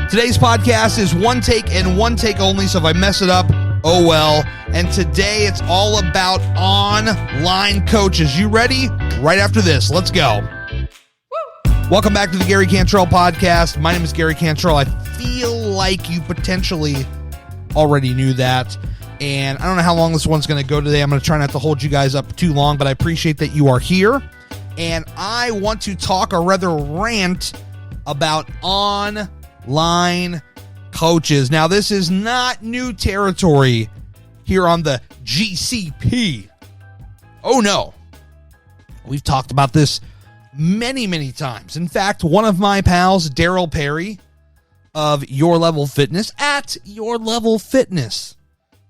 Today's podcast is one take and one take only, so if I mess it up, oh well. And today it's all about online coaches. You ready? Right after this. Let's go. Woo. Welcome back to the Gary Cantrell podcast. My name is Gary Cantrell. I feel like you potentially already knew that. And I don't know how long this one's going to go today. I'm going to try not to hold you guys up too long, but I appreciate that you are here. And I want to talk, or rather rant, about online coaches. Now, this is not new territory here on the GCP. Oh, no. We've talked about this many, many times. In fact, one of my pals, Daryl Perry of Your Level Fitness, at Your Level Fitness,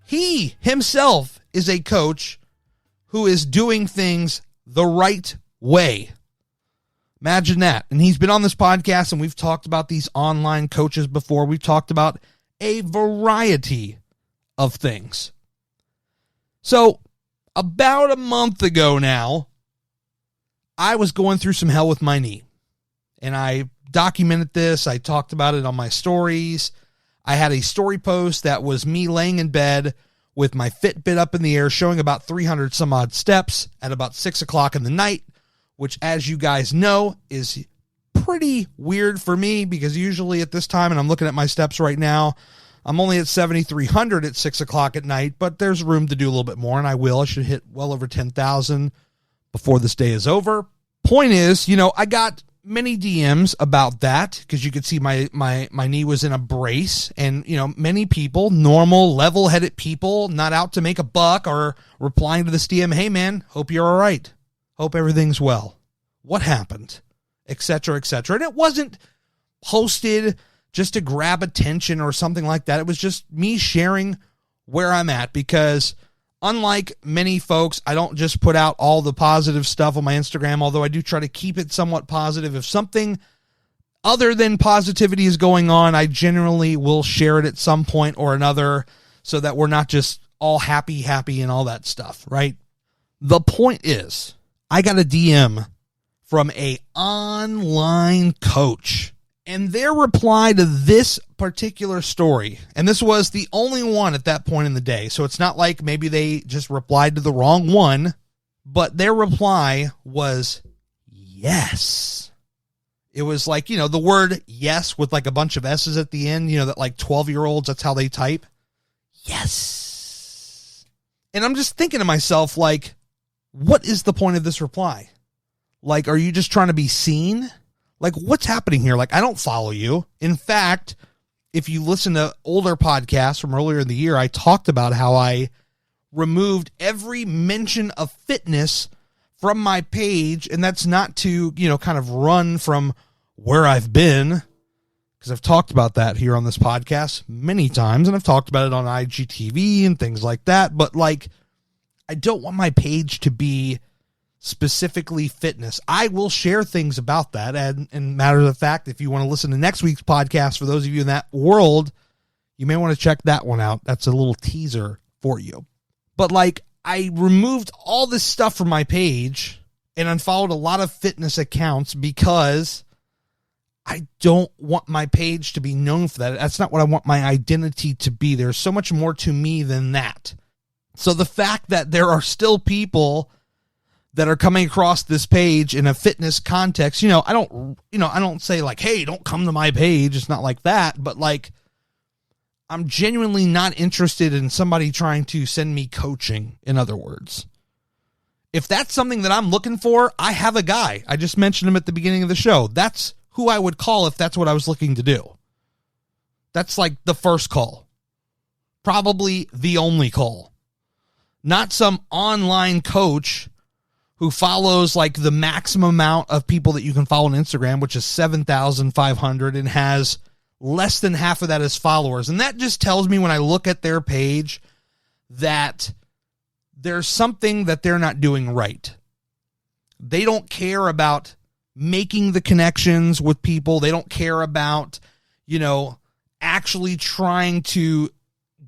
he himself is a coach who is doing things the right way. Imagine that. And he's been on this podcast, and we've talked about these online coaches before. We've talked about a variety of things. So about a month ago now, I was going through some hell with my knee, and I documented this. I talked about it on my stories. I had a story post that was me laying in bed with my Fitbit up in the air, showing about 300 some odd steps at about 6 o'clock in the night, which, as you guys know, is pretty weird for me, because usually at this time, and I'm looking at my steps right now, I'm only at 7,300 at 6 o'clock at night, but there's room to do a little bit more, and I will. I should hit well over 10,000 before this day is over. Point is, I got many DMs about that, because you could see my knee was in a brace, and, many people, normal, level-headed people, not out to make a buck, are replying to this DM, hey, man, hope you're all right. Hope everything's well. What happened? Etc., etc. And it wasn't posted just to grab attention or something like that. It was just me sharing where I'm at, because unlike many folks, I don't just put out all the positive stuff on my Instagram, although I do try to keep it somewhat positive. If something other than positivity is going on, I generally will share it at some point or another, so that we're not just all happy and all that stuff, right? The point is, I got a DM from a online coach, and their reply to this particular story, and this was the only one at that point in the day, so it's not like maybe they just replied to the wrong one, but their reply was yes. It was like, the word yes with like a bunch of S's at the end, that like 12-year-olds, that's how they type. Yes. And I'm just thinking to myself, like, what is the point of this reply? Like, are you just trying to be seen? Like, what's happening here? Like, I don't follow you. In fact, if you listen to older podcasts from earlier in the year, I talked about how I removed every mention of fitness from my page, and that's not to, kind of run from where I've been, because I've talked about that here on this podcast many times, and I've talked about it on IGTV and things like that, but, like, I don't want my page to be specifically fitness. I will share things about that. And matter of fact, if you want to listen to next week's podcast, for those of you in that world, you may want to check that one out. That's a little teaser for you. But like, I removed all this stuff from my page and unfollowed a lot of fitness accounts, because I don't want my page to be known for that. That's not what I want my identity to be. There's so much more to me than that. So the fact that there are still people that are coming across this page in a fitness context, I don't say like, hey, don't come to my page. It's not like that, but like, I'm genuinely not interested in somebody trying to send me coaching, in other words. If that's something that I'm looking for, I have a guy. I just mentioned him at the beginning of the show. That's who I would call if that's what I was looking to do. That's like the first call. Probably the only call. Not some online coach who follows like the maximum amount of people that you can follow on Instagram, which is 7,500, and has less than half of that as followers. And that just tells me, when I look at their page, that there's something that they're not doing right. They don't care about making the connections with people. They don't care about, actually trying to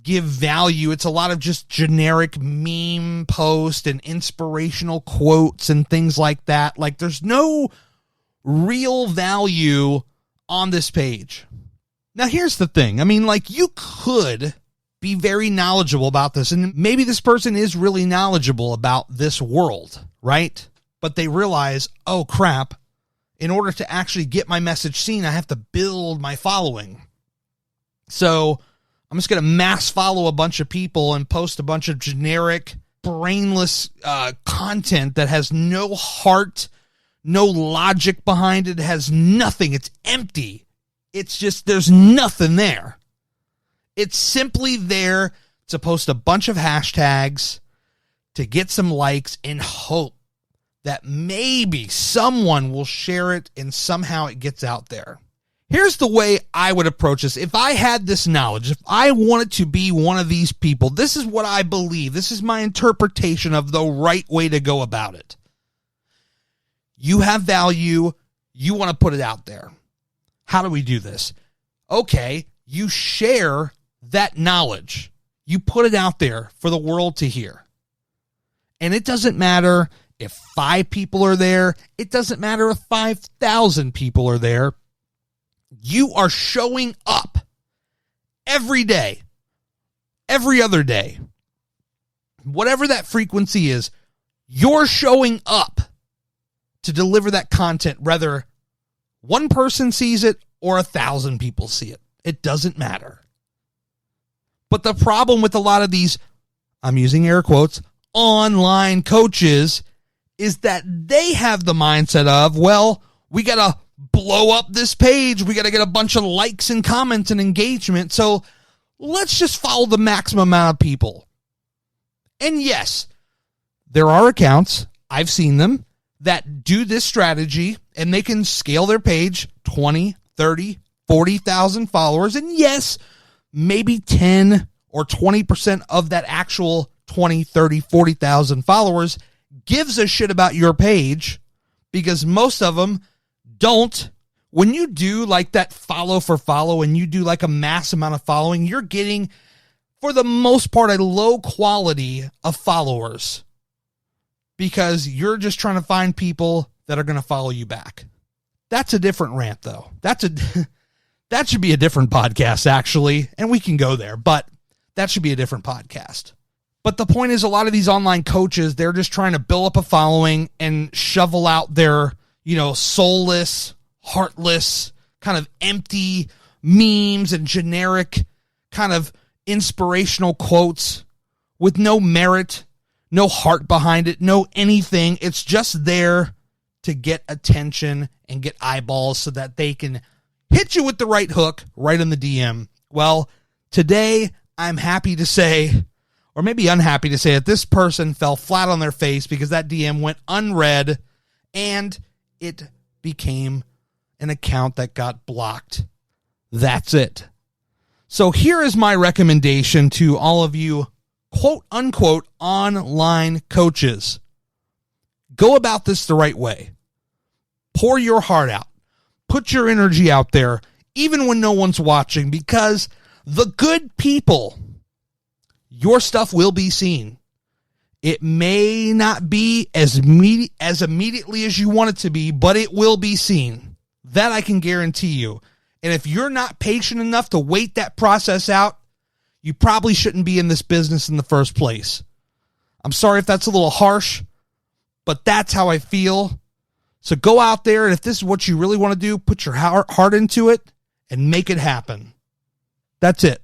give value. It's a lot of just generic meme posts and inspirational quotes and things like that. Like, there's no real value on this page. Now, here's the thing. I mean, like, you could be very knowledgeable about this, and maybe this person is really knowledgeable about this world, right? But they realize, oh, crap, in order to actually get my message seen, I have to build my following. So I'm just going to mass follow a bunch of people and post a bunch of generic, brainless content that has no heart, no logic behind it, has nothing. It's empty. It's just, there's nothing there. It's simply there to post a bunch of hashtags, to get some likes, and hope that maybe someone will share it and somehow it gets out there. Here's the way I would approach this. If I had this knowledge, if I wanted to be one of these people, this is what I believe. This is my interpretation of the right way to go about it. You have value. You want to put it out there. How do we do this? Okay, you share that knowledge. You put it out there for the world to hear. And it doesn't matter if 5 people are there. It doesn't matter if 5,000 people are there. You are showing up every day, every other day. Whatever that frequency is, you're showing up to deliver that content, whether one person sees it or 1,000 people see it. It doesn't matter. But the problem with a lot of these, I'm using air quotes, online coaches is that they have the mindset of, well, we got to blow up this page. We got to get a bunch of likes and comments and engagement. So let's just follow the maximum amount of people. And yes, there are accounts, I've seen them, that do this strategy and they can scale their page 20, 30, 40,000 followers. And yes, maybe 10 or 20% of that actual 20, 30, 40,000 followers gives a shit about your page, because most of them don't. When you do like that follow for follow and you do like a mass amount of following, you're getting, for the most part, a low quality of followers, because you're just trying to find people that are going to follow you back. That's a different rant, though. That should be a different podcast, actually, and we can go there, but that should be a different podcast. But the point is, a lot of these online coaches, they're just trying to build up a following and shovel out their, soulless, heartless, kind of empty memes and generic kind of inspirational quotes with no merit, no heart behind it, no anything. It's just there to get attention and get eyeballs so that they can hit you with the right hook right in the DM. Well, today I'm happy to say, or maybe unhappy to say, that this person fell flat on their face because that DM went unread and it became an account that got blocked. That's it. So here is my recommendation to all of you quote unquote online coaches. Go about this the right way. Pour your heart out. Put your energy out there, even when no one's watching, because the good people, your stuff will be seen. It may not be as immediately as you want it to be, but it will be seen. That I can guarantee you. And if you're not patient enough to wait that process out, you probably shouldn't be in this business in the first place. I'm sorry if that's a little harsh, but that's how I feel. So go out there, and if this is what you really want to do, put your heart into it and make it happen. That's it.